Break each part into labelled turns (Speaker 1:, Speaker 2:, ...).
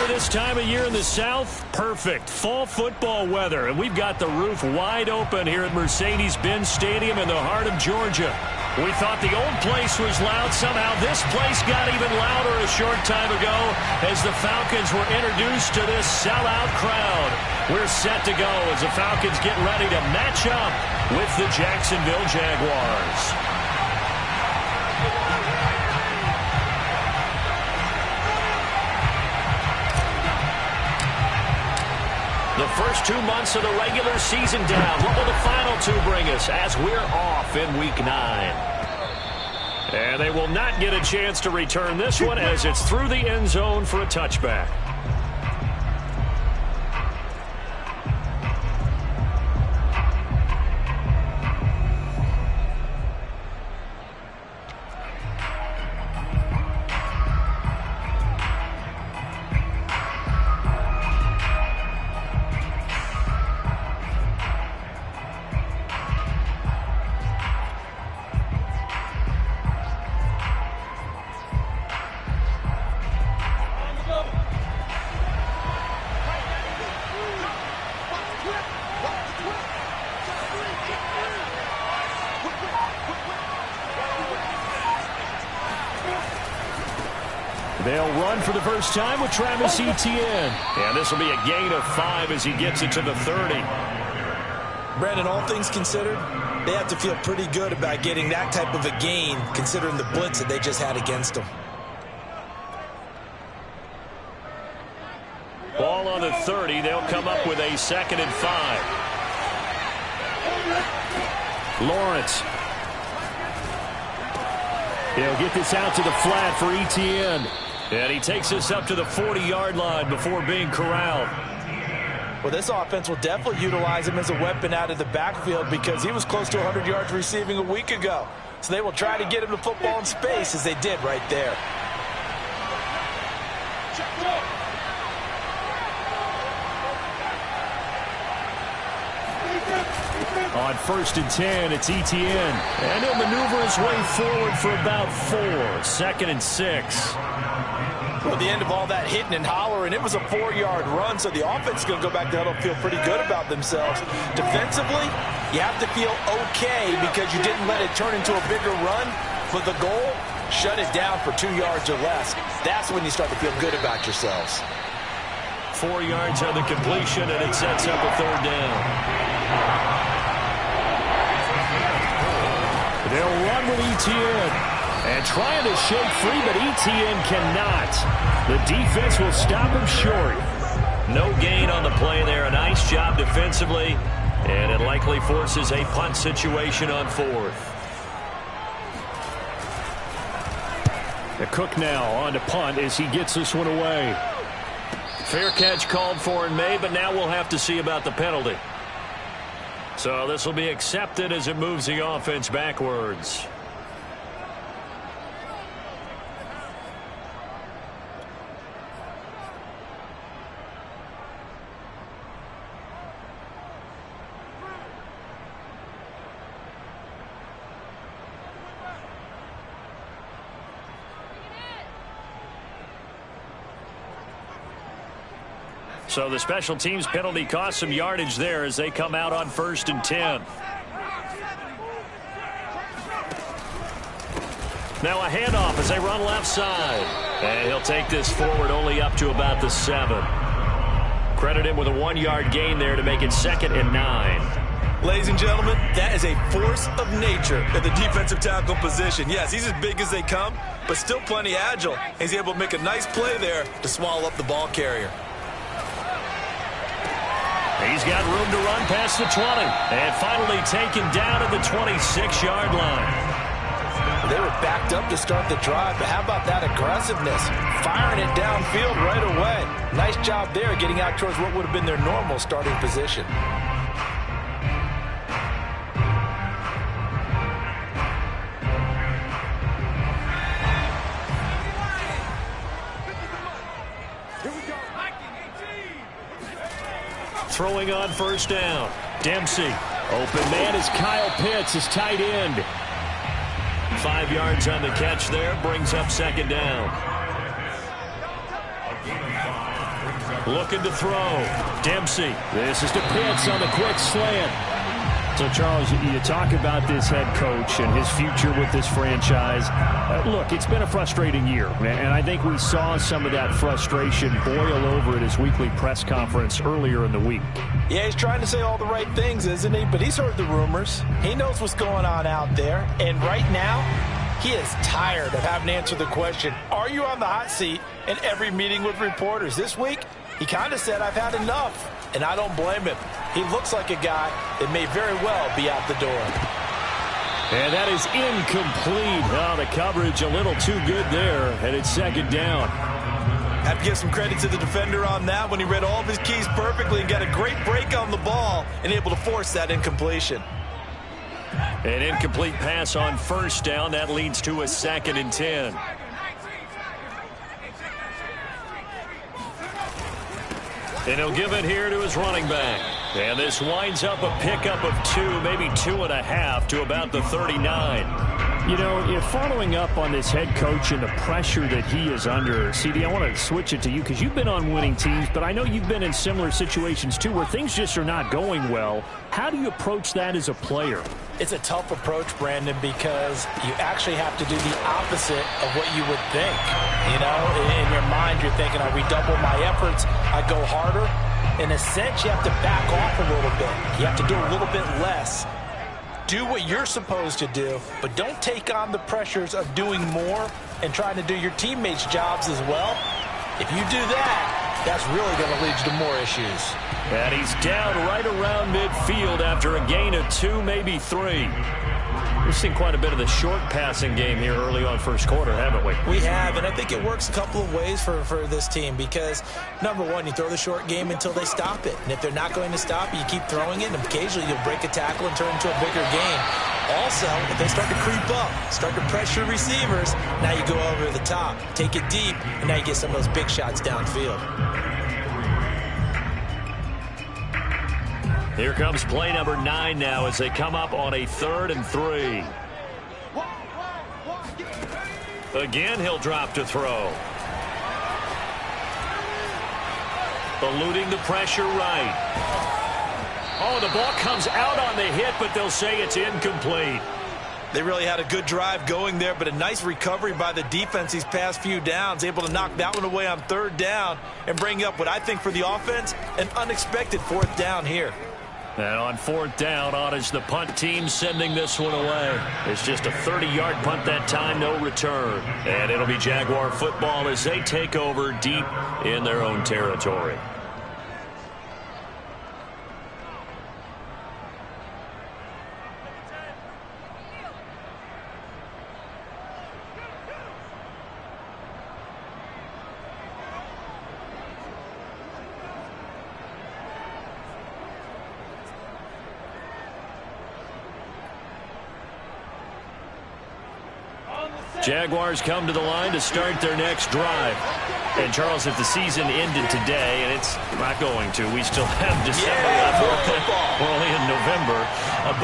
Speaker 1: this time of year in the South? Perfect. Fall football weather, and we've got the roof wide open here at Mercedes-Benz Stadium in the heart of Georgia. We thought the old place was loud. Somehow this place got even louder a short time ago as the Falcons were introduced to this sellout crowd. We're set to go as the Falcons get ready to match up with the Jacksonville Jaguars. The first 2 months of the regular season down. What will the final two bring us as we're off in Week 9? And they will not get a chance to return this one as it's through the end zone for a touchback. They'll run for the first time with Travis Etienne. And this will be a gain of 5 as he gets it to the 30.
Speaker 2: Brandon, all things considered, they have to feel pretty good about getting that type of a gain considering the blitz that they just had against them.
Speaker 1: Ball on the 30. They'll come up with a 2nd and 5. Lawrence. He'll get this out to the flat for Etienne. And he takes this up to the 40-yard line before being corralled.
Speaker 2: Well, this offense will definitely utilize him as a weapon out of the backfield because he was close to 100 yards receiving a week ago. So they will try to get him the football in space as they did right there.
Speaker 1: On 1st and 10, it's Etienne. And he'll maneuver his way forward for about 4. 2nd and 6.
Speaker 2: Well, at the end of all that hitting and hollering, it was a 4-yard run, so the offense is going to go back to huddle and feel pretty good about themselves. Defensively, you have to feel okay because you didn't let it turn into a bigger run. But the goal, shut it down for 2 yards or less. That's when you start to feel good about yourselves.
Speaker 1: 4 yards on the completion, and it sets up a 3rd down. They'll run with Etienne. And trying to shake free, but Etienne cannot. The defense will stop him short. No gain on the play there. A nice job defensively. And it likely forces a punt situation on 4th. The Cook now on to punt as he gets this one away. Fair catch called for in May, but now we'll have to see about the penalty. So this will be accepted as it moves the offense backwards. So the special teams penalty cost some yardage there as they come out on 1st and 10. Now a handoff as they run left side. And he'll take this forward only up to about the 7. Credit him with a 1-yard gain there to make it 2nd and 9.
Speaker 2: Ladies and gentlemen, that is a force of nature at the defensive tackle position. Yes, he's as big as they come, but still plenty agile. He's able to make a nice play there to swallow up the ball carrier.
Speaker 1: He's got room to run past the 20. And finally taken down at the 26-yard line.
Speaker 2: They were backed up to start the drive, but how about that aggressiveness? Firing it downfield right away. Nice job there getting out towards what would have been their normal starting position.
Speaker 1: Throwing on 1st down. Dempsey. Open man is Kyle Pitts, his tight end. 5 yards on the catch there. Brings up 2nd down. Looking to throw. Dempsey. This is to Pitts on the quick slant. So, Charles, you talk about this head coach and his future with this franchise. Look, it's been a frustrating year, and I think we saw some of that frustration boil over at his weekly press conference earlier in the week.
Speaker 2: Yeah, he's trying to say all the right things, isn't he? But he's heard the rumors. He knows what's going on out there. And right now, he is tired of having to answer the question, are you on the hot seat in every meeting with reporters? This week, he kind of said, I've had enough. And I don't blame him. He looks like a guy that may very well be out the door.
Speaker 1: And that is incomplete. Oh, the coverage a little too good there. And it's second down.
Speaker 2: Have to give some credit to the defender on that when he read all of his keys perfectly and got a great break on the ball and able to force that incompletion.
Speaker 1: An incomplete pass on first down. That leads to a 2nd and 10. And he'll give it here to his running back. And this winds up a pickup of 2, maybe 2.5 to about the 39. You know, following up on this head coach and the pressure that he is under, CD, I want to switch it to you because you've been on winning teams, but I know you've been in similar situations too where things just are not going well. How do you approach that as a player?
Speaker 2: It's a tough approach, Brandon, because you actually have to do the opposite of what you would think. You know, in your mind, you're thinking, I redouble my efforts, I go harder. In a sense, you have to back off a little bit. You have to do a little bit less. Do what you're supposed to do, but don't take on the pressures of doing more and trying to do your teammates' jobs as well. If you do that, that's really going to lead you to more issues.
Speaker 1: And he's down right around midfield after a gain of 2, maybe 3. We've seen quite a bit of the short passing game here early on first quarter, haven't we?
Speaker 2: We have, and I think it works a couple of ways for this team because, number one, you throw the short game until they stop it. And if they're not going to stop it, you keep throwing it, and occasionally you'll break a tackle and turn into a bigger gain. Also, if they start to creep up, start to pressure receivers, now you go over the top, take it deep, and now you get some of those big shots downfield.
Speaker 1: Here comes play number 9 now as they come up on a 3rd and 3. Again, he'll drop to throw. Eluding the pressure right. Oh, the ball comes out on the hit, but they'll say it's incomplete.
Speaker 2: They really had a good drive going there, but a nice recovery by the defense these past few downs, able to knock that one away on 3rd down and bring up what I think for the offense, an unexpected 4th down here.
Speaker 1: And on 4th down, on is the punt team sending this one away. It's just a 30-yard punt that time, no return. And it'll be Jaguar football as they take over deep in their own territory. Jaguars come to the line to start their next drive. And, Charles, if the season ended today, and it's not going to, we still have December left. We're only in November.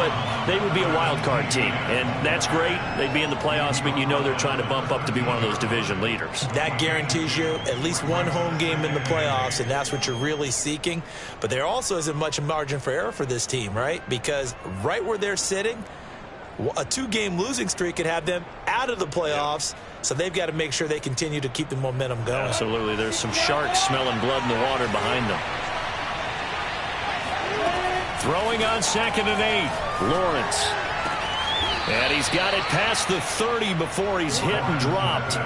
Speaker 1: But they would be a wild card team, and that's great. They'd be in the playoffs, but you know they're trying to bump up to be one of those division leaders.
Speaker 2: That guarantees you at least one home game in the playoffs, and that's what you're really seeking. But there also isn't much margin for error for this team, right? Because right where they're sitting, a 2-game losing streak could have them out of the playoffs, so they've got to make sure they continue to keep the momentum going.
Speaker 1: Absolutely. There's some sharks smelling blood in the water behind them. Throwing on 2nd and 8, Lawrence. And he's got it past the 30 before he's hit and dropped.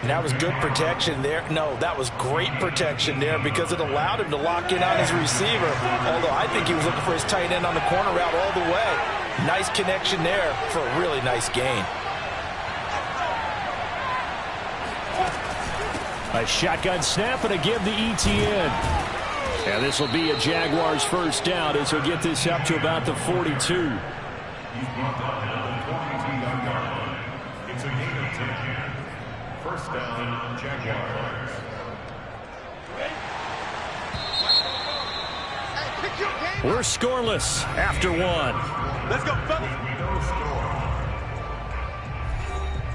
Speaker 2: And that was good protection there. No, that was great protection there because it allowed him to lock in on his receiver. Although I think he was looking for his tight end on the corner route all the way. Nice connection there for a really nice gain.
Speaker 1: A shotgun snap and a give to ETN. And this will be a Jaguars first down as he'll get this up to about the 42.
Speaker 3: It's a gain of 10. First down, Jaguars.
Speaker 1: We're scoreless after 1.
Speaker 3: Let's go, fellas.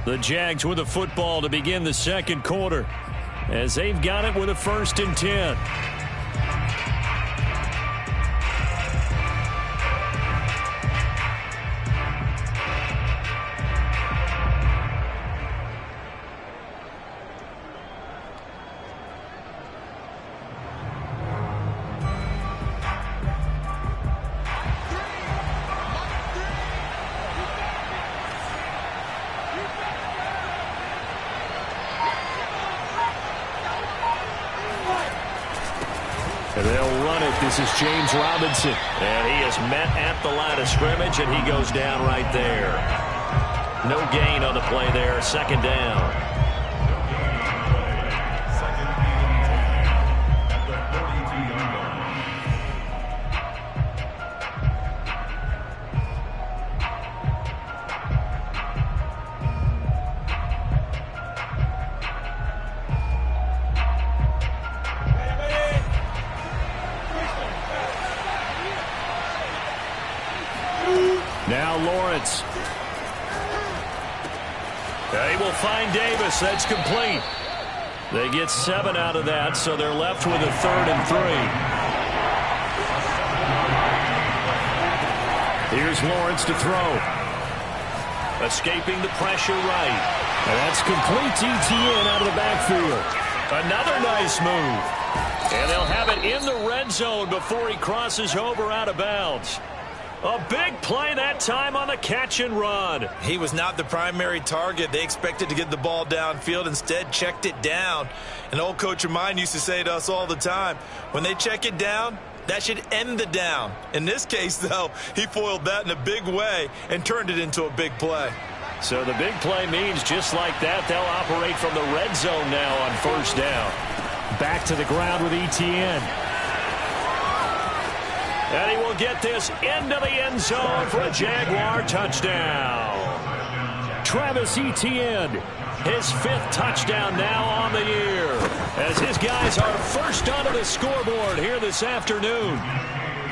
Speaker 1: The Jags with the football to begin the second quarter. as they've got it with a 1st and 10. They'll run it. This is James Robinson. And he is met at the line of scrimmage, and he goes down right there. No gain on the play there. 2nd down. Now Lawrence. They will find Davis. That's complete. They get 7 out of that, so they're left with a 3rd and 3. Here's Lawrence to throw. Escaping the pressure right. And that's complete to ETN out of the backfield. Another nice move. And they'll have it in the red zone before he crosses over out of bounds. A big play that time on the catch and run.
Speaker 2: He was not the primary target. They expected to get the ball downfield. Instead, checked it down. An old coach of mine used to say to us all the time, when they check it down, that should end the down. In this case, though, he foiled that in a big way and turned it into a big play.
Speaker 1: So the big play means just like that, they'll operate from the red zone now on 1st down. Back to the ground with ETN. And he will get this into the end zone for a Jaguar touchdown. Travis Etienne, his 5th touchdown now on the year, as his guys are first onto the scoreboard here this afternoon.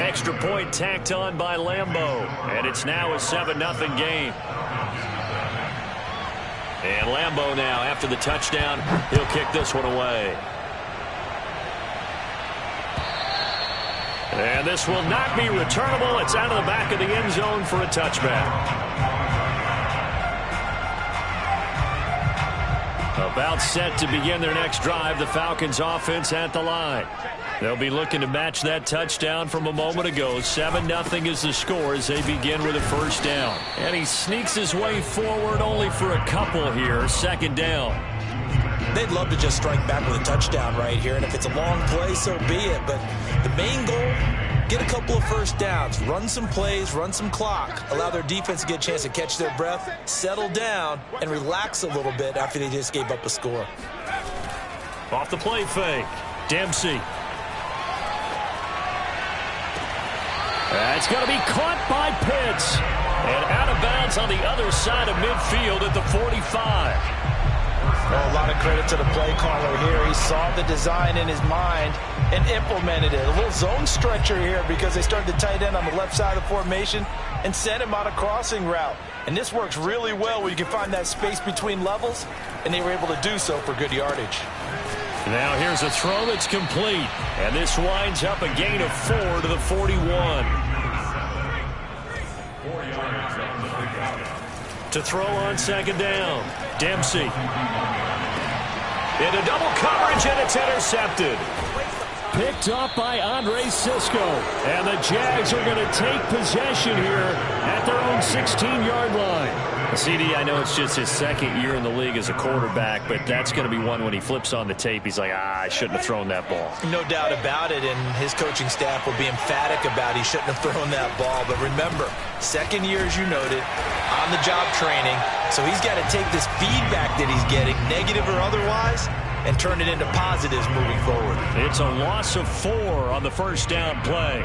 Speaker 1: Extra point tacked on by Lambeau, and it's now a 7-0 game. And Lambeau now, after the touchdown, he'll kick this one away. And this will not be returnable. It's out of the back of the end zone for a touchback. About set to begin their next drive, the Falcons offense at the line. They'll be looking to match that touchdown from a moment ago. 7-0 is the score as they begin with a 1st down. And he sneaks his way forward only for a couple here. 2nd down.
Speaker 2: They'd love to just strike back with a touchdown right here, and if it's a long play, so be it. But the main goal, get a couple of 1st downs, run some plays, run some clock, allow their defense to get a chance to catch their breath, settle down, and relax a little bit after they just gave up a score.
Speaker 1: Off the play fake, Dempsey. That's going to be caught by Pitts. And out of bounds on the other side of midfield at the 45.
Speaker 2: Well, a lot of credit to the play caller here. He saw the design in his mind and implemented it. A little zone stretcher here because they started the tight end on the left side of the formation and sent him on a crossing route. And this works really well when you can find that space between levels, and they were able to do so for good yardage.
Speaker 1: Now here's a throw that's complete, and this winds up a gain of 4 to the 41. To throw on 2nd down, Dempsey. Into double coverage, and it's intercepted. Picked up by Andre Sisco. And the Jags are going to take possession here at their own 16-yard line. CD, I know it's just his 2nd year in the league as a quarterback, but that's going to be one when he flips on the tape, he's like, I shouldn't have thrown that ball.
Speaker 2: No doubt about it, and his coaching staff will be emphatic about he shouldn't have thrown that ball. But remember, 2nd year, as you noted, on-the-job training, so he's got to take this feedback that he's getting, negative or otherwise, and turn it into positives moving forward.
Speaker 1: It's a loss of 4 on the 1st down play.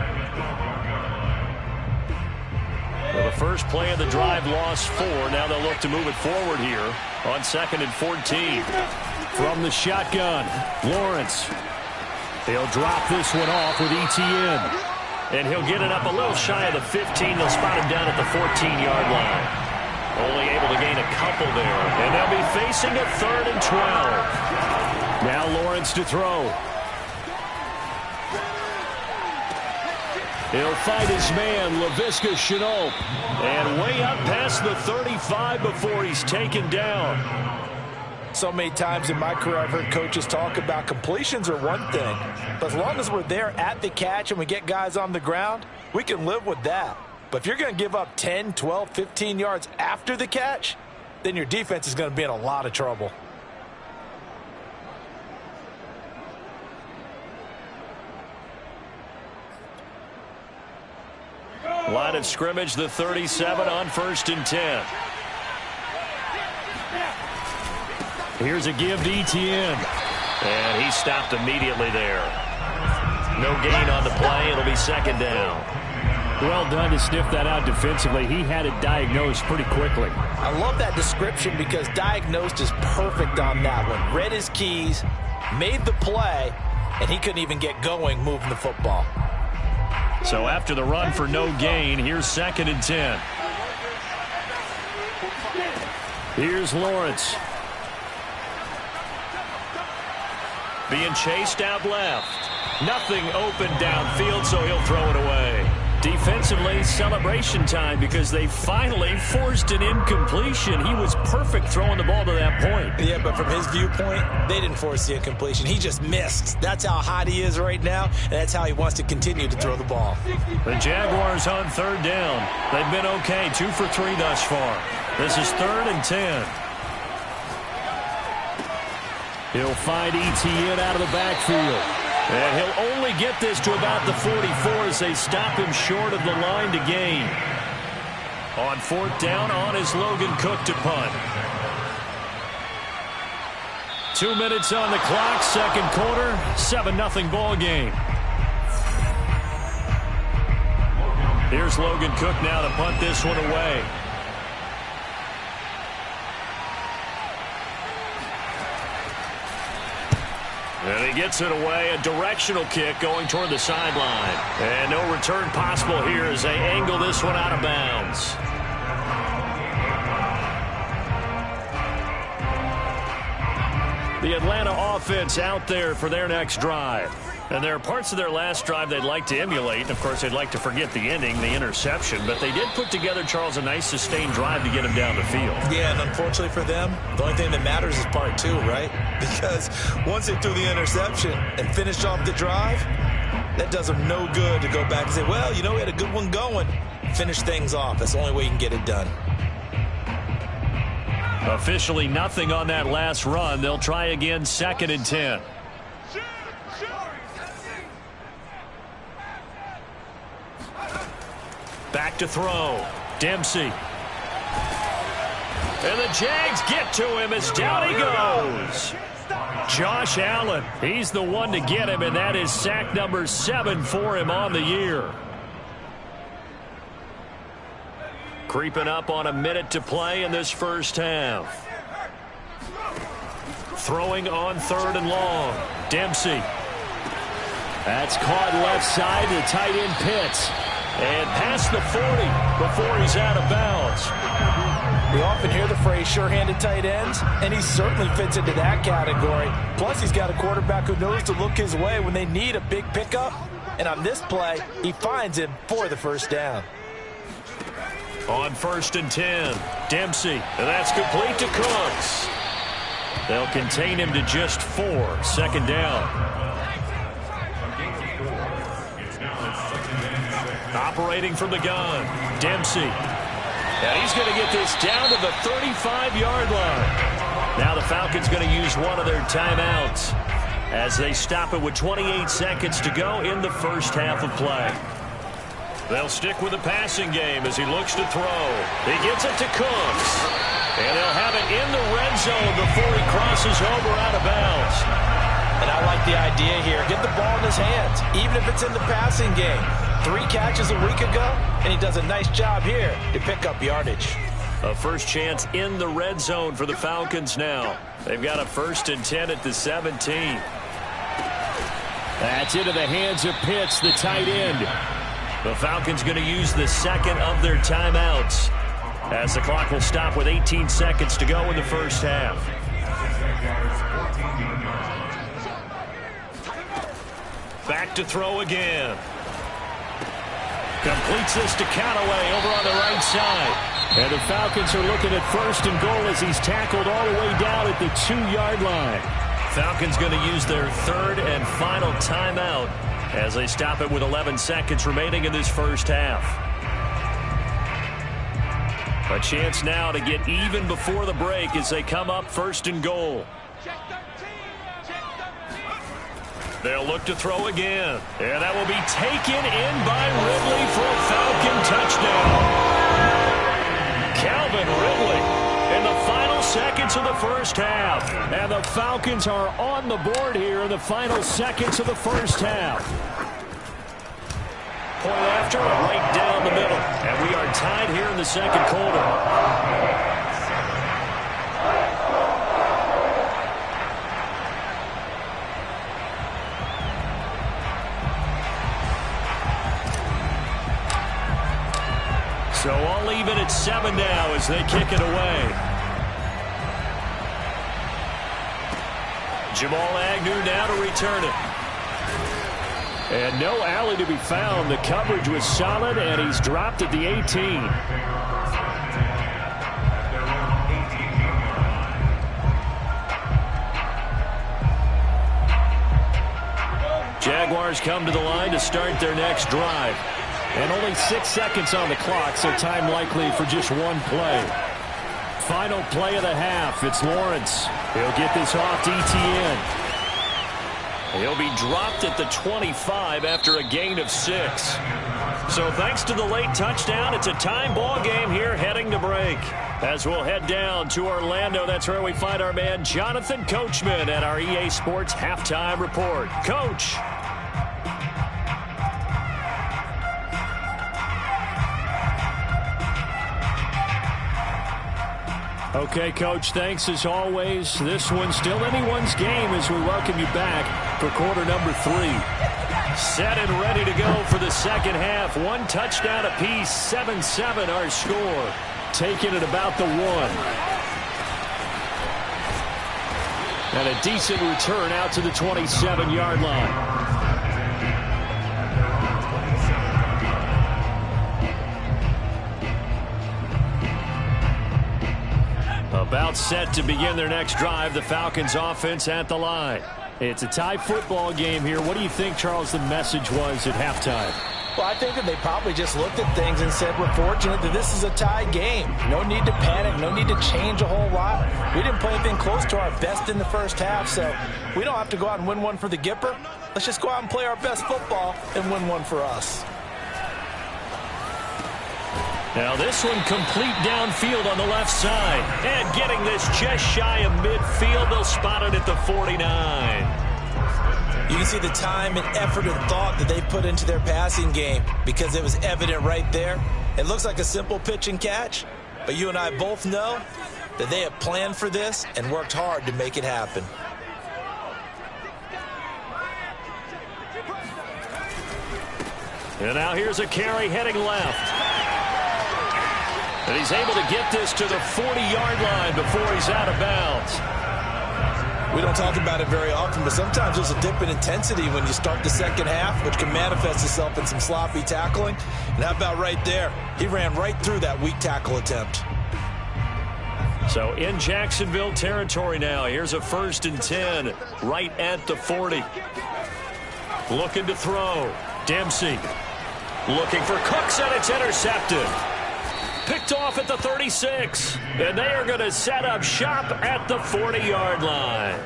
Speaker 1: Well, the first play of the drive lost 4. Now they'll look to move it forward here on 2nd and 14. From the shotgun, Lawrence. He'll drop this one off with ETN. And he'll get it up a little shy of the 15. They'll spot him down at the 14-yard line. Only able to gain a couple there. And they'll be facing a 3rd and 12. Now Lawrence Lawrence to throw. He'll fight his man, Laviska Shenault. And way up past the 35 before he's taken down.
Speaker 2: So many times in my career I've heard coaches talk about completions are one thing. But as long as we're there at the catch and we get guys on the ground, we can live with that. But if you're going to give up 10, 12, 15 yards after the catch, then your defense is going to be in a lot of trouble.
Speaker 1: Line of scrimmage, the 37 on 1st and 10. Here's a give to Etienne. And he stopped immediately there. No gain on the play. It'll be 2nd down.
Speaker 4: Well done to sniff that out defensively. He had it diagnosed pretty quickly.
Speaker 2: I love that description because diagnosed is perfect on that one. Read his keys, made the play, and he couldn't even get going moving the football.
Speaker 1: So after the run for no gain, here's 2nd and 10. Here's Lawrence. Being chased out left. Nothing open downfield, so he'll throw it away. Defensively, celebration time because they finally forced an incompletion. He was perfect throwing the ball to that point.
Speaker 2: Yeah, but from his viewpoint, they didn't force the incompletion. He just missed. That's how hot he is right now, and that's how he wants to continue to throw the ball.
Speaker 1: The Jaguars on 3rd down. They've been okay, 2 for 3 thus far. This is 3rd and 10. He'll find Etienne out of the backfield. And he'll only get this to about the 44 as they stop him short of the line to gain. On 4th down, on is Logan Cook to punt. 2 minutes on the clock, 2nd quarter, 7-0 ball game. Here's Logan Cook now to punt this one away. And he gets it away, a directional kick going toward the sideline. And no return possible here as they angle this one out of bounds. The Atlanta offense out there for their next drive. And there are parts of their last drive they'd like to emulate. Of course, they'd like to forget the ending, the interception. But they did put together, Charles, a nice sustained drive to get him down the field.
Speaker 2: Yeah, and unfortunately for them, the only thing that matters is part 2, right? Because once they threw the interception and finished off the drive, that does them no good to go back and say, well, you know, we had a good one going. Finish things off. That's the only way you can get it done.
Speaker 1: Officially nothing on that last run. They'll try again, 2nd and 10. Back to throw. Dempsey. And the Jags get to him as down he goes. Josh Allen. He's the one to get him, and that is sack number 7 for him on the year. Creeping up on a minute to play in this first half. Throwing on 3rd and long. Dempsey. That's caught left side to tight end Pitts. And past the 40 before he's out of bounds.
Speaker 2: We often hear the phrase sure-handed tight ends, and he certainly fits into that category. Plus, he's got a quarterback who knows to look his way when they need a big pickup. And on this play, he finds him for the 1st down.
Speaker 1: On 1st and 10, Dempsey. And that's complete to Cooks. They'll contain him to just 4. 2nd down. Operating from the gun, Dempsey. And he's going to get this down to the 35-yard line. Now the Falcons going to use one of their timeouts as they stop it with 28 seconds to go in the first half of play. They'll stick with the passing game as he looks to throw. He gets it to Cooks. And they'll have it in the red zone before he crosses over out of bounds.
Speaker 2: And I like the idea here. Get the ball in his hands, even if it's in the passing game. 3 catches a week ago, and he does a nice job here to pick up yardage.
Speaker 1: A first chance in the red zone for the Falcons now. They've got a 1st and 10 at the 17.
Speaker 4: That's into the hands of Pitts, the tight end.
Speaker 1: The Falcons going to use the 2nd of their timeouts as the clock will stop with 18 seconds to go in the first half. back to throw again. Completes this to Callaway over on the right side. And the Falcons are looking at 1st and goal as he's tackled all the way down at the 2-yard line. Falcons going to use their 3rd and final timeout as they stop it with 11 seconds remaining in this first half. A chance now to get even before the break as they come up 1st and goal. They'll look to throw again. And that will be taken in by Ridley for a Falcon touchdown. Calvin Ridley in the final seconds of the first half. And the Falcons are on the board here in the final seconds of the first half. Point after, right down the middle. And we are tied here in the second quarter. So all even at 7 now as they kick it away. Jamal Agnew now to return it. And no alley to be found. The coverage was solid, and he's dropped at the 18. Jaguars come to the line to start their next drive. And only 6 seconds on the clock, so time likely for just one play. Final play of the half. It's Lawrence. He'll get this off to Etienne. He'll be dropped at the 25 after a gain of 6. So thanks to the late touchdown, it's a time ball game here heading to break. As we'll head down to Orlando, that's where we find our man Jonathan Coachman at our EA Sports Halftime Report. Coach. Okay, Coach, thanks as always. This one's still anyone's game as we welcome you back for quarter number 3. Set and ready to go for the second half. 1 touchdown apiece, 7-7 our score. Taking it about the 1. And a decent return out to the 27-yard line. About set to begin their next drive, the Falcons offense at the line. It's a tie football game here. What do you think, Charles, the message was at halftime?
Speaker 2: Well, I think that they probably just looked at things and said, we're fortunate that this is a tie game. No need to panic. No need to change a whole lot. We didn't play anything close to our best in the first half, so we don't have to go out and win one for the Gipper. Let's just go out and play our best football and win one for us.
Speaker 1: Now this one complete downfield on the left side. And getting this just shy of midfield. They'll spot it at the 49.
Speaker 2: You can see the time and effort and thought that they put into their passing game because it was evident right there. It looks like a simple pitch and catch, but you and I both know that they have planned for this and worked hard to make it happen.
Speaker 1: And now here's a carry heading left. And he's able to get this to the 40-yard line before he's out of bounds.
Speaker 2: We don't talk about it very often, but sometimes there's a dip in intensity when you start the second half, which can manifest itself in some sloppy tackling. And how about right there? He ran right through that weak tackle attempt.
Speaker 1: So in Jacksonville territory now. Here's a 1st and 10 right at the 40. Looking to throw. Dempsey looking for Cooks, and it's intercepted. Picked off at the 36. And they are going to set up shop at the 40-yard line.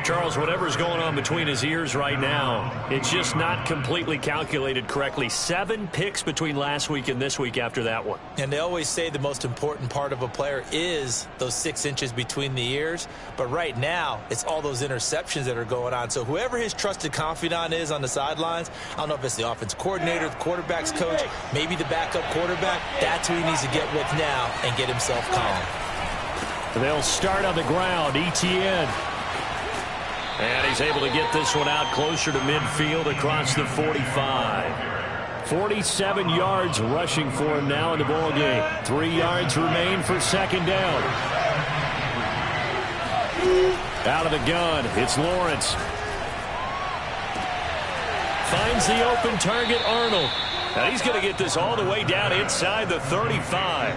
Speaker 1: Charles, whatever's going on between his ears right now, it's just not completely calculated correctly. 7 picks between last week and this week after that one.
Speaker 2: And they always say the most important part of a player is those 6 inches between the ears. But right now, it's all those interceptions that are going on. So whoever his trusted confidant is on the sidelines, I don't know if it's the offense coordinator, the quarterback's coach, maybe the backup quarterback, that's who he needs to get with now and get himself calm.
Speaker 1: They'll start on the ground. Etienne. And he's able to get this one out closer to midfield across the 45. 47 yards rushing for him now in the ball game. 3 yards remain for second down. Out of the gun, it's Lawrence. finds the open target, Arnold. And he's going to get this all the way down inside the 35.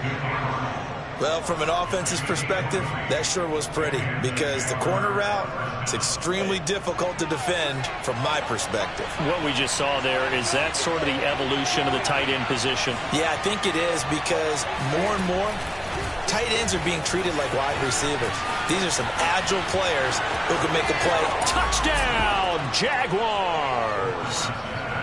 Speaker 2: Well, from an offense's perspective, that sure was pretty because the corner route is extremely difficult to defend from my perspective.
Speaker 1: What we just saw there, is that sort of the evolution of the tight end position? Yeah, I think it is because more and more, tight ends are being treated like wide receivers. These are some agile players who can make a play. Touchdown, Jaguars!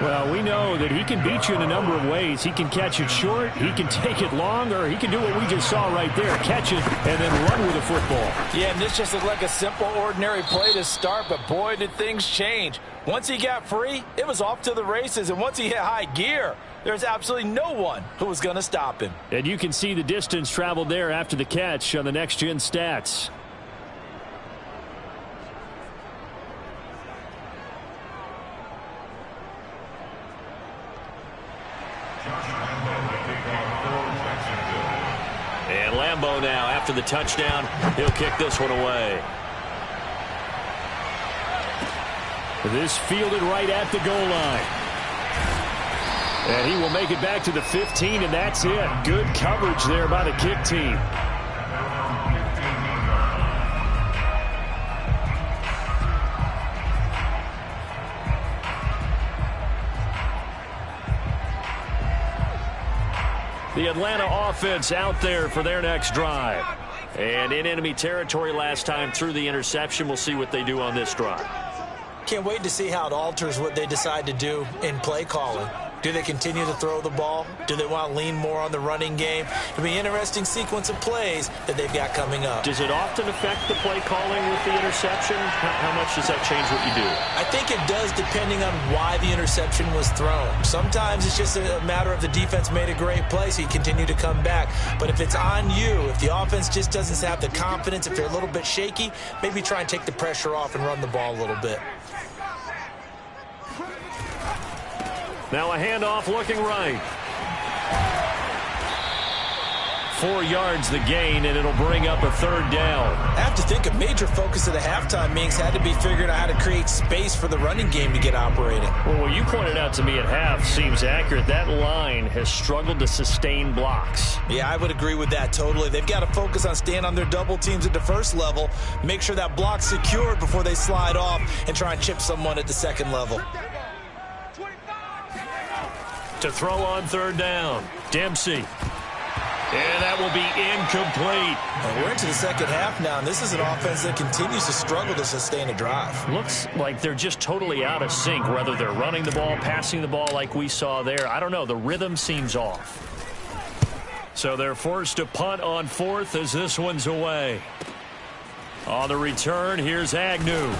Speaker 4: Well, we know that he can beat you in a number of ways. He can catch it short, he can take it long, or he can do what we just saw right there, catch it and then run with the football.
Speaker 2: Yeah, and this just looked like a simple, ordinary play to start, but boy, did things change. Once he got free, it was off to the races, and once he hit high gear, there's absolutely no one who was going to stop him.
Speaker 4: And you can see the distance traveled there after the catch on the next-gen stats.
Speaker 1: And Lambeau now, after the touchdown, he'll kick this one away.
Speaker 4: This fielded right at the goal line. And he will make it back to the 15, and that's it. Good coverage there by the kick team.
Speaker 1: The Atlanta offense out there for their next drive. And in enemy territory last time through the interception. We'll see what they do on this drive.
Speaker 2: Can't wait to see how it alters what they decide to do in play calling. Do they continue to throw the ball? Do they want to lean more on the running game? It'll be an interesting sequence of plays that they've got coming up.
Speaker 1: Does it often affect the play calling with the interception? How much does that change what you do?
Speaker 2: I think it does depending on why the interception was thrown. Sometimes it's just a matter of the defense made a great play, so you continue to come back. But if it's on you, if the offense just doesn't have the confidence, if they're a little bit shaky, maybe try and take the pressure off and run the ball a little bit.
Speaker 1: Now a handoff looking right. 4 yards the gain, and it'll bring up a third down.
Speaker 2: I have to think a major focus of the halftime meetings had to be figuring out how to create space for the running game to get operating.
Speaker 1: Well, what you pointed out to me at half seems accurate. That line has struggled to sustain blocks.
Speaker 2: Yeah, I would agree with that totally. They've got to focus on staying on their double teams at the first level, make sure that block's secured before they slide off and try and chip someone at the second level.
Speaker 1: To throw on third down, Dempsey. And that will be incomplete.
Speaker 2: And we're into the second half now, and this is an offense that continues to struggle to sustain a drive.
Speaker 1: Looks like they're just totally out of sync, whether they're running the ball, passing the ball like we saw there. I don't know. The rhythm seems off. So they're forced to punt on fourth as this one's away. On the return, here's Agnew.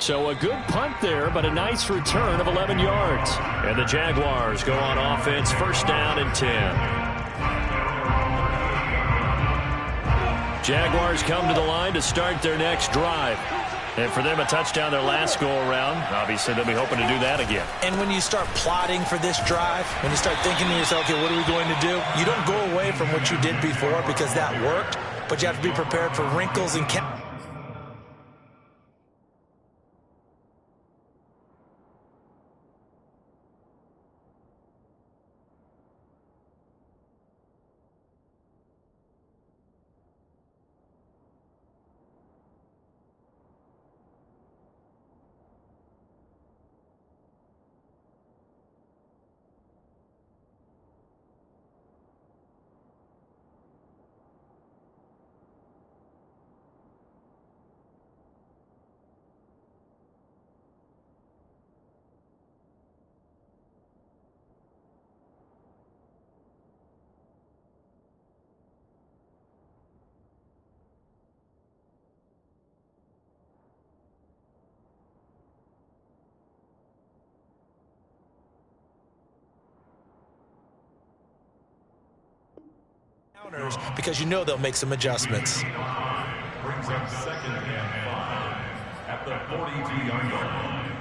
Speaker 1: So a good punt there, but a nice return of 11 yards. And the Jaguars go on offense, first down and 10. Jaguars come to the line to start their next drive. And for them, a touchdown their last go-around. Obviously, they'll be hoping to do that again.
Speaker 2: And when you start plotting for this drive, when you start thinking to yourself, okay, what are we going to do? You don't go away from what you did before because that worked, but you have to be prepared for wrinkles and because you know they'll make some adjustments.
Speaker 3: Brings up second and 5 at the 42-yard line.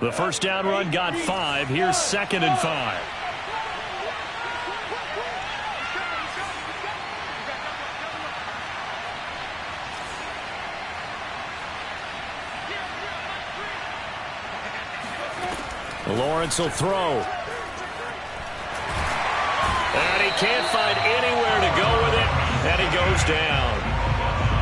Speaker 1: The first down run got 5. Here's second and 5. Lawrence will throw. And he can't find anywhere to go with it, and he goes down.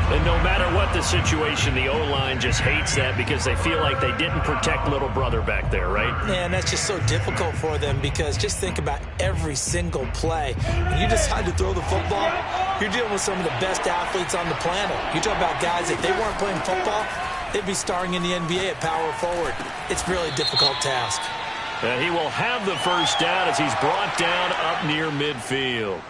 Speaker 1: And no matter what the situation, the O-line just hates that because they feel like they didn't protect little brother back there, right?
Speaker 2: Man, that's just so difficult for them because just think about every single play. When you decide to throw the football, you're dealing with some of the best athletes on the planet. You talk about guys, if they weren't playing football, they'd be starring in the NBA at power forward. It's a really difficult task.
Speaker 1: And he will have the first down as he's brought down up near midfield.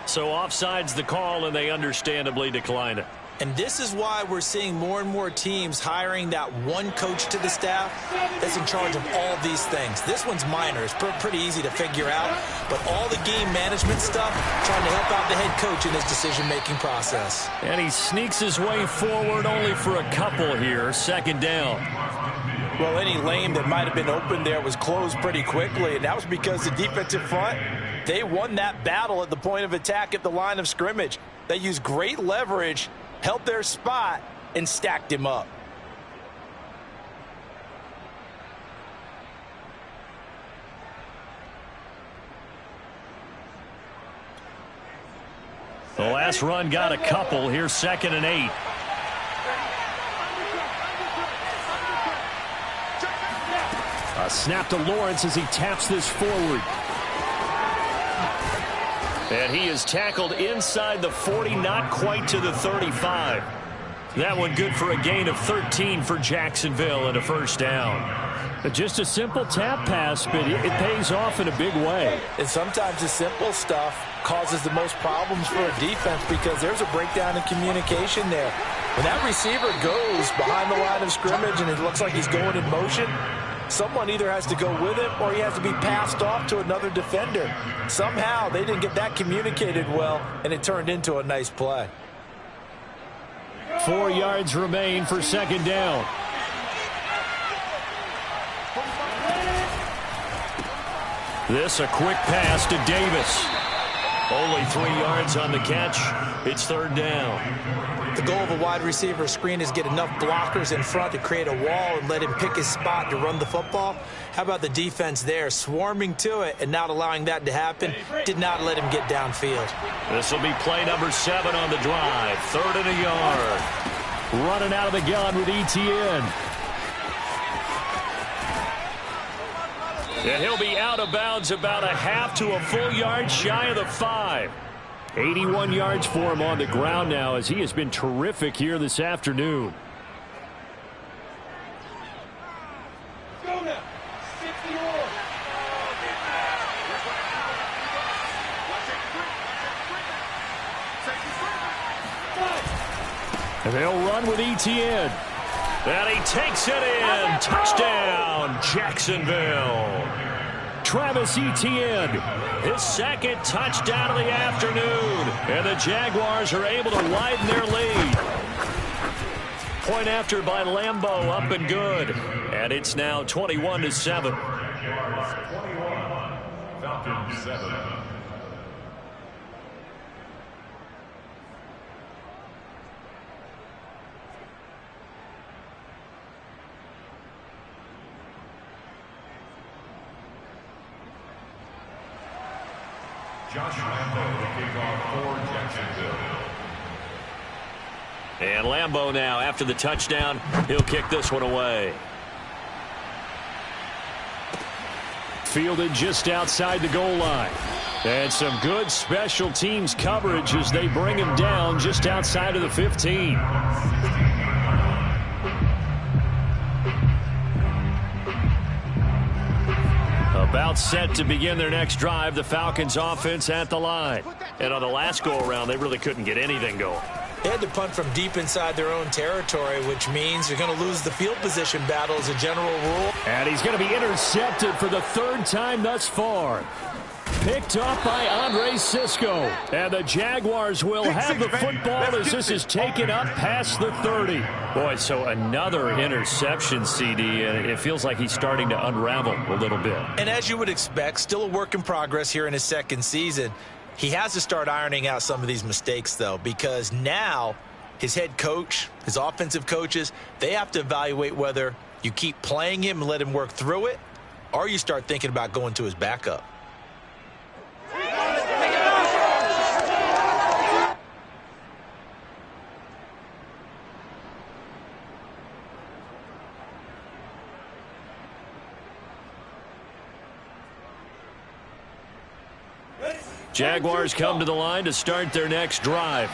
Speaker 1: So offside's the call, and they understandably decline it.
Speaker 2: And this is why we're seeing more and more teams hiring that one coach to the staff that's in charge of all these things. This one's minor. It's pretty easy to figure out. But all the game management stuff, trying to help out the head coach in his decision-making process.
Speaker 1: And he sneaks his way forward only for a couple here. Second down.
Speaker 2: Well, any lane that might have been open there was closed pretty quickly, and that was because the defensive front, they won that battle at the point of attack at the line of scrimmage. They used great leverage, held their spot, and stacked him up.
Speaker 1: The last run got a couple. Here's 2nd and 8. A snap to Lawrence as he taps this forward. And he is tackled inside the 40, not quite to the 35. That one good for a gain of 13 for Jacksonville and a first down. Just a simple tap pass, but it pays off in a big way.
Speaker 2: And sometimes the simple stuff causes the most problems for a defense because there's a breakdown in communication there. When that receiver goes behind the line of scrimmage and it looks like he's going in motion, someone either has to go with him or he has to be passed off to another defender. Somehow they didn't get that communicated well, and it turned into a nice play.
Speaker 1: 4 yards remain for second down. This a quick pass to Davis. Only 3 yards on the catch. It's third down.
Speaker 2: The goal of a wide receiver screen is get enough blockers in front to create a wall and let him pick his spot to run the football. How about the defense there, swarming to it and not allowing that to happen? Did not let him get downfield.
Speaker 1: This will be play number 7 on the drive. 3rd and a yard. Running out of the gun with Etienne. And he'll be out of bounds about a half to a full yard shy of the 5. 81 yards for him on the ground now as he has been terrific here this afternoon. And they'll run with Etienne. And he takes it in. Touchdown, Jacksonville. Travis Etienne, his 2nd touchdown of the afternoon. And the Jaguars are able to widen their lead. Point after by Lambeau, up and good. And it's now 21-7.
Speaker 3: Falcons 7. Josh Lambeau, the kickoff for Jacksonville.
Speaker 1: And Lambeau now, after the touchdown, he'll kick this one away. Fielded just outside the goal line. And some good special teams coverage as they bring him down just outside of the 15. About set to begin their next drive, the Falcons offense at the line. And on the last go-around, they really couldn't get anything going.
Speaker 2: They had to punt from deep inside their own territory, which means you're going to lose the field position battle as a general rule.
Speaker 1: And he's going to be intercepted for the 3rd time thus far. Picked up by Andre Cisco. And the Jaguars will have the football as this is taken up past the 30. Boy, so another interception, CD, and it feels like he's starting to unravel a little bit.
Speaker 2: And as you would expect, still a work in progress here in his 2nd season. He has to start ironing out some of these mistakes, though, because now his head coach, his offensive coaches, they have to evaluate whether you keep playing him and let him work through it, or you start thinking about going to his backup.
Speaker 1: Jaguars come to the line to start their next drive.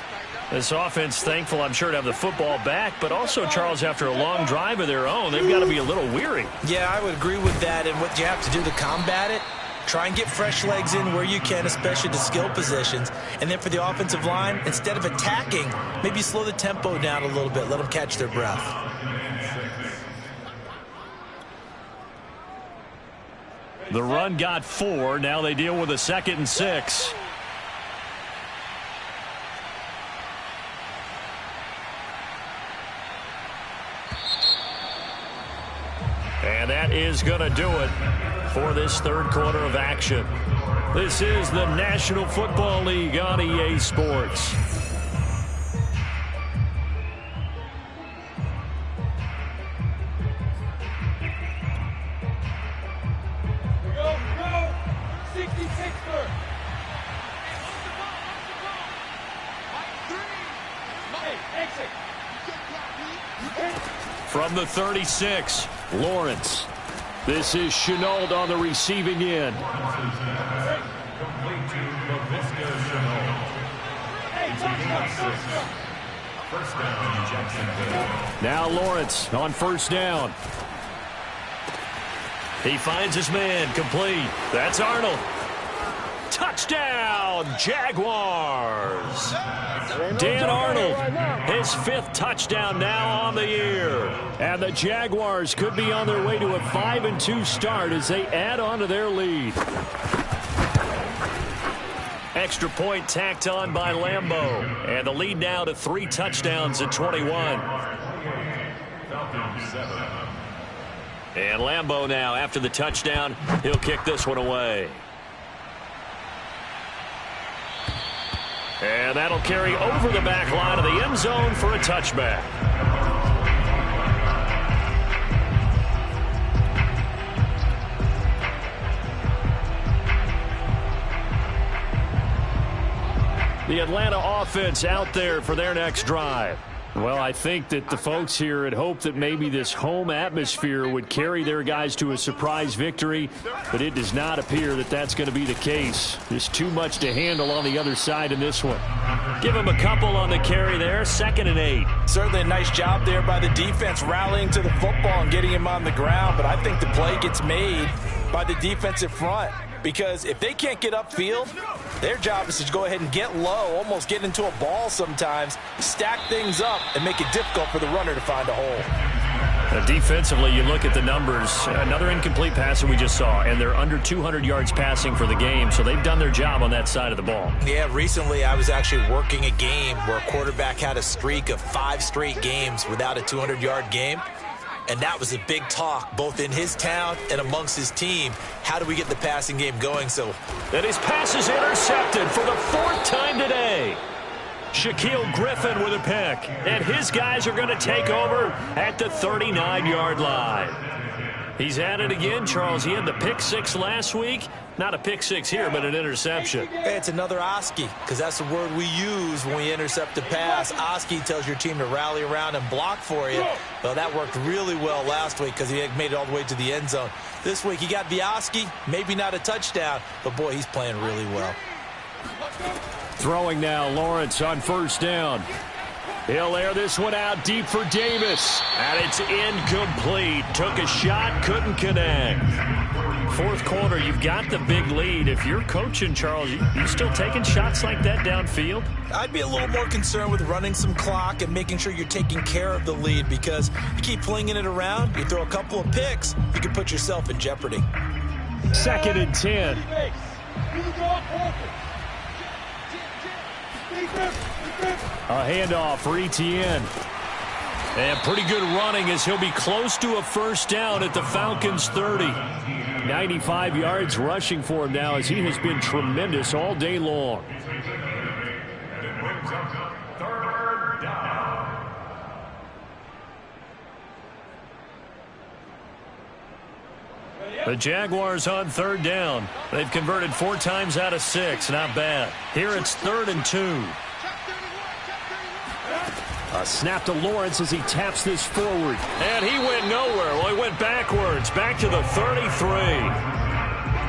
Speaker 1: This offense, thankful, I'm sure, to have the football back, but also, Charles, after a long drive of their own, they've got to be a little weary.
Speaker 2: Yeah, I would agree with that, and what you have to do to combat it, try and get fresh legs in where you can, especially to skill positions. And then for the offensive line, instead of attacking, maybe slow the tempo down a little bit, let them catch their breath.
Speaker 1: The run got 4. Now they deal with a 2nd and 6. And that is going to do it for this third quarter of action. This is the National Football League on EA Sports. From the 36, Lawrence. This is Chenault on the receiving end.
Speaker 3: Complete to LaVisca Chenault. First down, Jacksonville.
Speaker 1: Now Lawrence on first down. He finds his man, complete. That's Arnold. Touchdown, Jaguars. Dan Arnold, his 5th touchdown now on the year. And the Jaguars could be on their way to a 5-2 start as they add on to their lead. Extra point tacked on by Lambeau. And the lead now to 3 touchdowns at 21. And Lambeau now, after the touchdown, he'll kick this one away. And that'll carry over the back line of the end zone for a touchback. The Atlanta offense out there for their next drive. Well, I think that the folks here had hoped that maybe this home atmosphere would carry their guys to a surprise victory, but it does not appear that that's going to be the case. There's too much to handle on the other side in this one. Give them a couple on the carry there, 2nd and 8.
Speaker 2: Certainly a nice job there by the defense rallying to the football and getting him on the ground, but I think the play gets made by the defensive front. Because if they can't get upfield, their job is to go ahead and get low, almost get into a ball sometimes, stack things up, and make it difficult for the runner to find a hole.
Speaker 1: Defensively, you look at the numbers. Another incomplete pass that we just saw, and they're under 200 yards passing for the game, so they've done their job on that side of the ball.
Speaker 2: Yeah, recently I was actually working a game where a quarterback had a streak of 5 straight games without a 200-yard game. And that was a big talk, both in his town and amongst his team. How do we get the passing game going?
Speaker 1: And his pass is intercepted for the 4th time today. Shaquille Griffin with a pick. And his guys are going to take over at the 39-yard line. He's at it again, Charles. He had the pick 6 last week. Not a pick 6 here, but an interception.
Speaker 2: Hey, it's another Oski, because that's the word we use when we intercept a pass. Oski tells your team to rally around and block for you. Well, that worked really well last week because he made it all the way to the end zone. This week, he got the Oski, maybe not a touchdown, but boy, he's playing really well.
Speaker 1: Throwing now, Lawrence on first down. He'll air this one out deep for Davis. And it's incomplete. Took a shot, couldn't connect. 4th quarter, you've got the big lead. If you're coaching, Charles, you still taking shots like that downfield?
Speaker 2: I'd be a little more concerned with running some clock and making sure you're taking care of the lead, because you keep flinging it around, you throw a couple of picks, you can put yourself in jeopardy.
Speaker 1: 2nd and 10. A handoff for Etienne. And pretty good running as he'll be close to a first down at the Falcons' 30. 95 yards rushing for him now as he has been tremendous all day long.
Speaker 3: Third down.
Speaker 1: The Jaguars on third down. They've converted 4 times out of 6. Not bad. Here it's 3rd and 2.
Speaker 4: A snap to Lawrence as he taps this forward.
Speaker 1: And he went nowhere. Well, he went backwards. Back to the 33.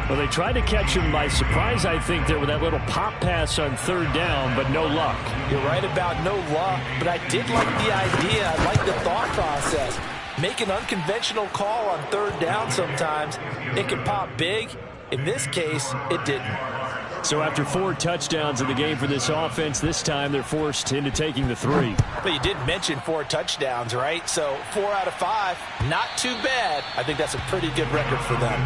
Speaker 4: Well, they tried to catch him by surprise, I think, there with that little pop pass on third down, but no luck.
Speaker 2: You're right about no luck, but I did like the idea. I like the thought process. Make an unconventional call on third down sometimes. It can pop big. In this case, it didn't.
Speaker 4: So after 4 touchdowns in the game for this offense, this time they're forced into taking the 3.
Speaker 2: But you did mention 4 touchdowns, right? So 4 out of 5, not too bad. I think that's a pretty good record for them.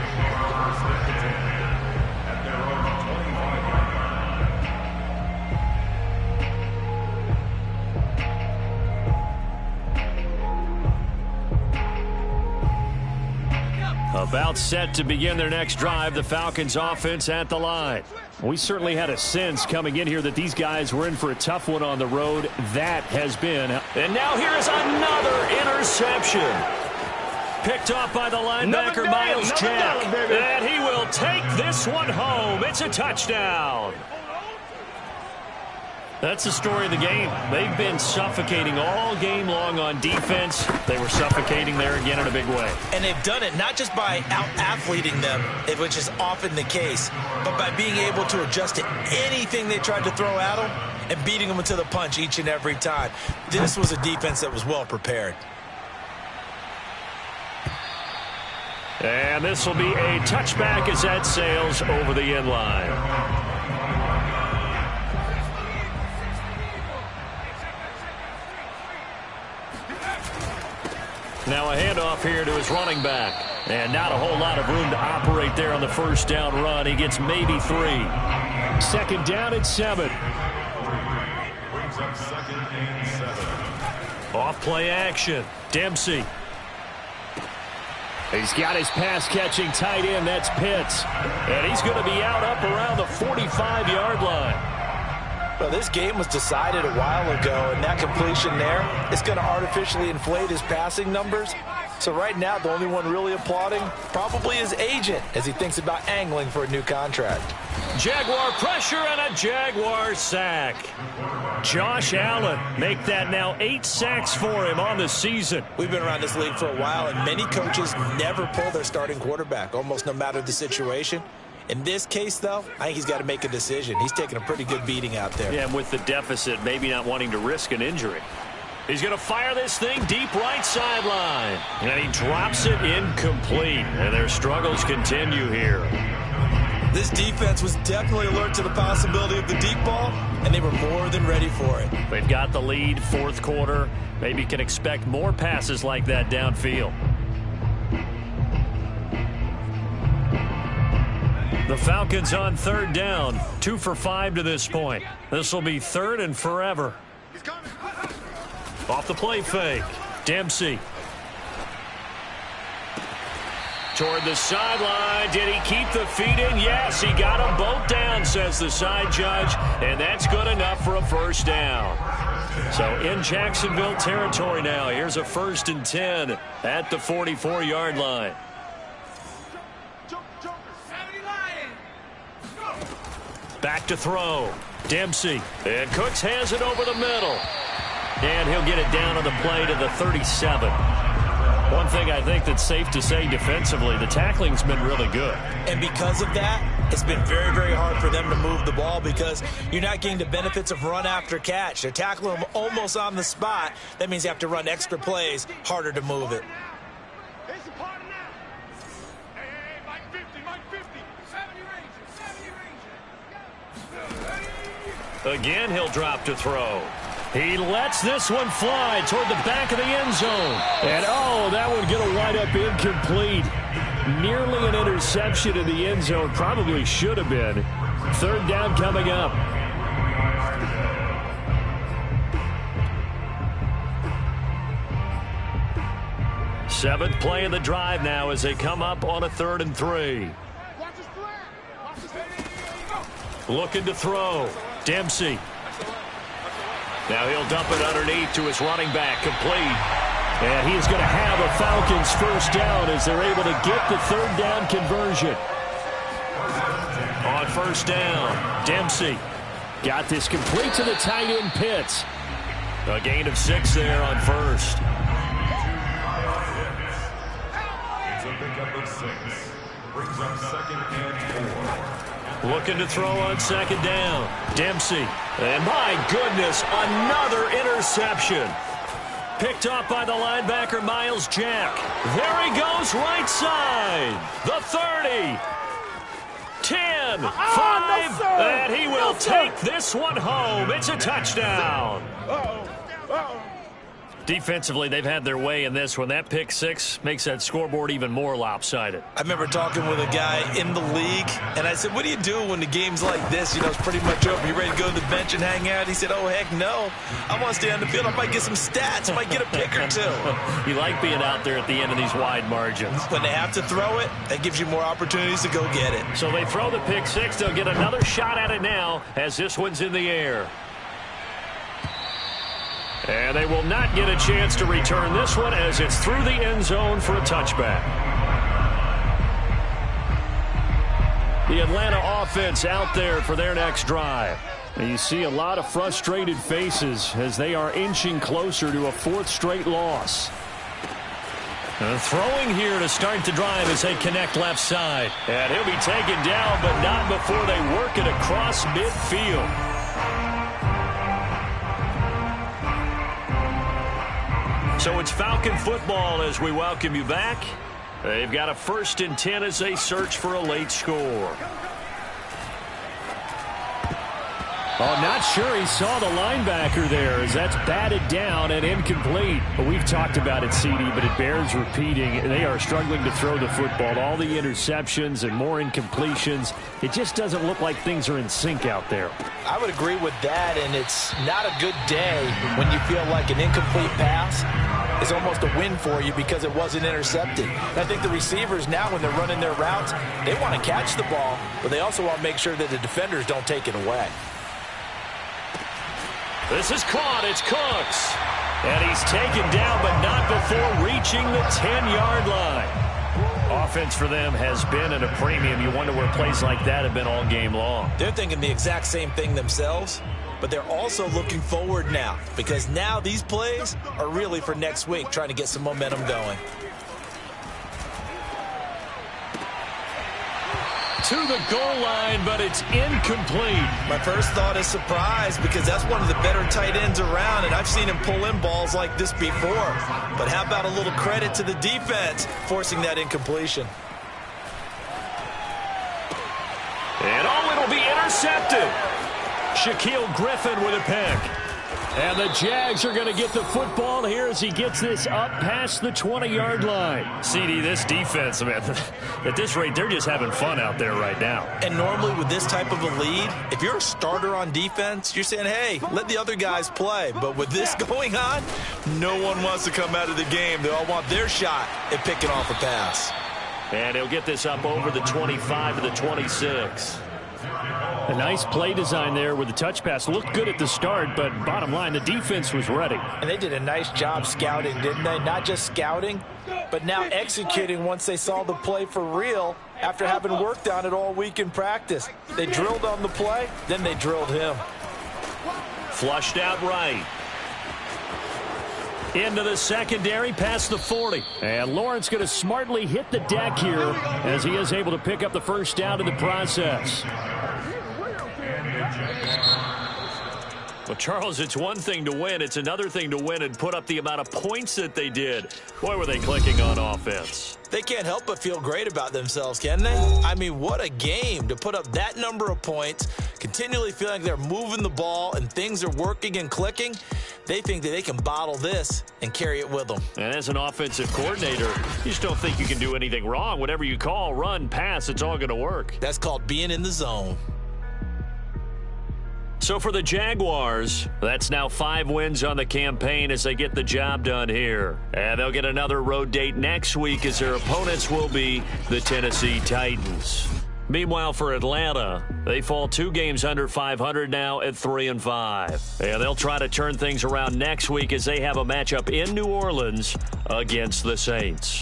Speaker 1: About set to begin their next drive, the Falcons offense at the line.
Speaker 4: We certainly had a sense coming in here that these guys were in for a tough one on the road. That has been.
Speaker 1: And now here's another interception. Picked off by the linebacker, Miles Jack. And he will take this one home. It's a touchdown. That's the story of the game. They've been suffocating all game long on defense. They were suffocating there again in a big way.
Speaker 2: And they've done it not just by out-athleting them, which is often the case, but by being able to adjust to anything they tried to throw at them and beating them to the punch each and every time. This was a defense that was well prepared.
Speaker 1: And this will be a touchback as that sails over the end line. Now a handoff here to his running back. And not a whole lot of room to operate there on the first down run. He gets maybe 3.
Speaker 4: 2nd down and 7.
Speaker 3: Brings up 2nd and 7.
Speaker 1: Off play action. Dempsey.
Speaker 4: He's got his pass-catching tight end. That's Pitts.
Speaker 1: And he's going to be out up around the 45-yard line.
Speaker 2: Well, this game was decided a while ago, and that completion there is going to artificially inflate his passing numbers. So right now, the only one really applauding probably his agent as he thinks about angling for a new contract.
Speaker 1: Jaguar pressure and a Jaguar sack. Josh Allen make that now 8 sacks for him on the season.
Speaker 2: We've been around this league for a while, and many coaches never pull their starting quarterback, almost no matter the situation. In this case, though, I think he's got to make a decision. He's taking a pretty good beating out there.
Speaker 1: Yeah, and with the deficit, maybe not wanting to risk an injury. He's going to fire this thing deep right sideline. And he drops it incomplete. And their struggles continue here.
Speaker 2: This defense was definitely alert to the possibility of the deep ball, and they were more than ready for it.
Speaker 1: They've got the lead, 4th quarter. Maybe can expect more passes like that downfield. The Falcons on 3rd down, 2 for 5 to this point. This will be 3rd and forever. Off the play fake, Dempsey. Toward the sideline, did he keep the feet in? Yes, he got them both down, says the side judge, and that's good enough for a first down. So in Jacksonville territory now, here's a 1st and 10 at the 44-yard line. Back to throw. Dempsey. And Cooks has it over the middle. And he'll get it down on the play to the 37. One thing I think that's safe to say defensively, the tackling's been really good.
Speaker 2: And because of that, it's been very, very hard for them to move the ball because you're not getting the benefits of run after catch. They're tackling them almost on the spot. That means you have to run extra plays, harder to move it.
Speaker 1: Again, he'll drop to throw. He lets this one fly toward the back of the end zone.
Speaker 4: And, oh, that one going to wind up incomplete. Nearly an interception in the end zone. Probably should have been. 3rd down coming up.
Speaker 1: Seventh play of the drive now as they come up on a 3rd and 3. Looking to throw. Dempsey. Now he'll dump it underneath to his running back. Complete.
Speaker 4: And he is going to have a Falcons first down as they're able to get the third down conversion.
Speaker 1: On first down, Dempsey.
Speaker 4: Got this complete to the tight end Pitts.
Speaker 1: A gain of 6 there on first.
Speaker 3: It's a pickup of 6. Brings up 2nd and 4.
Speaker 1: Looking to throw on 2nd down. Dempsey. And my goodness, another interception. Picked off by the linebacker, Miles Jack. There he goes, right side. The 30. 10, 5, and he will take this one home. It's a touchdown. Defensively, they've had their way in this one. That pick 6 makes that scoreboard even more lopsided.
Speaker 2: I remember talking with a guy in the league, and I said, what do you do when the game's like this? You know, it's pretty much over. You ready to go to the bench and hang out? He said, oh, heck no. I want to stay on the field. I might get some stats. I might get a pick or two.
Speaker 1: You like being out there at the end of these wide margins.
Speaker 2: When they have to throw it, that gives you more opportunities to go get it.
Speaker 1: So they throw the pick 6. They'll get another shot at it now as this one's in the air. And they will not get a chance to return this one as it's through the end zone for a touchback. The Atlanta offense out there for their next drive. And you see a lot of frustrated faces as they are inching closer to a 4th straight loss. Throwing here to start the drive as they connect left side. And he'll be taken down, but not before they work it across midfield. So it's Falcon football as we welcome you back. They've got a 1st and 10 as they search for a late score.
Speaker 4: Oh, not sure he saw the linebacker there as that's batted down and incomplete. But we've talked about it, CD, but it bears repeating. They are struggling to throw the football. All the interceptions and more incompletions. It just doesn't look like things are in sync out there.
Speaker 2: I would agree with that, and it's not a good day when you feel like an incomplete pass is almost a win for you because it wasn't intercepted. And I think the receivers now, when they're running their routes, they want to catch the ball, but they also want to make sure that the defenders don't take it away.
Speaker 1: This is caught. It's Cooks. And he's taken down, but not before reaching the 10-yard line. Offense for them has been at a premium. You wonder where plays like that have been all game long.
Speaker 2: They're thinking the exact same thing themselves, but they're also looking forward now because now these plays are really for next week, trying to get some momentum going.
Speaker 1: To the goal line, but it's incomplete.
Speaker 2: My first thought is surprise because that's one of the better tight ends around, and I've seen him pull in balls like this before. But how about a little credit to the defense forcing that incompletion?
Speaker 1: And it'll be intercepted. Shaquille Griffin with a pick. And the Jags are going to get the football here as he gets this up past the 20-yard line. CD, this defense, man, at this rate, they're just having fun out there right now.
Speaker 2: And normally with this type of a lead, if you're a starter on defense, you're saying, hey, let the other guys play. But with this going on, no one wants to come out of the game. They all want their shot at picking off a pass.
Speaker 1: And he'll get this up over the 25 to the 26.
Speaker 4: A nice play design there with the touch pass. Looked good at the start, but bottom line, the defense was ready.
Speaker 2: And they did a nice job scouting, didn't they? Not just scouting, but now executing once they saw the play for real after having worked on it all week in practice. They drilled on the play, then they drilled him.
Speaker 1: Flushed out right. Into the secondary, past the 40. And Lawrence going to smartly hit the deck here as he is able to pick up the first down in the process. Well, Charles, it's one thing to win. It's another thing to win and put up the amount of points that they did. Boy, were they clicking on offense.
Speaker 2: They can't help but feel great about themselves, can they? I mean, what a game to put up that number of points, continually feeling like they're moving the ball and things are working and clicking. They think that they can bottle this and carry it with them.
Speaker 1: And as an offensive coordinator, you just don't think you can do anything wrong. Whatever you call, run, pass, it's all going to work.
Speaker 2: That's called being in the zone.
Speaker 1: So for the Jaguars, that's now 5 wins on the campaign as they get the job done here. And they'll get another road date next week as their opponents will be the Tennessee Titans. Meanwhile, for Atlanta, they fall 2 games under 500 now at 3-5. And they'll try to turn things around next week as they have a matchup in New Orleans against the Saints.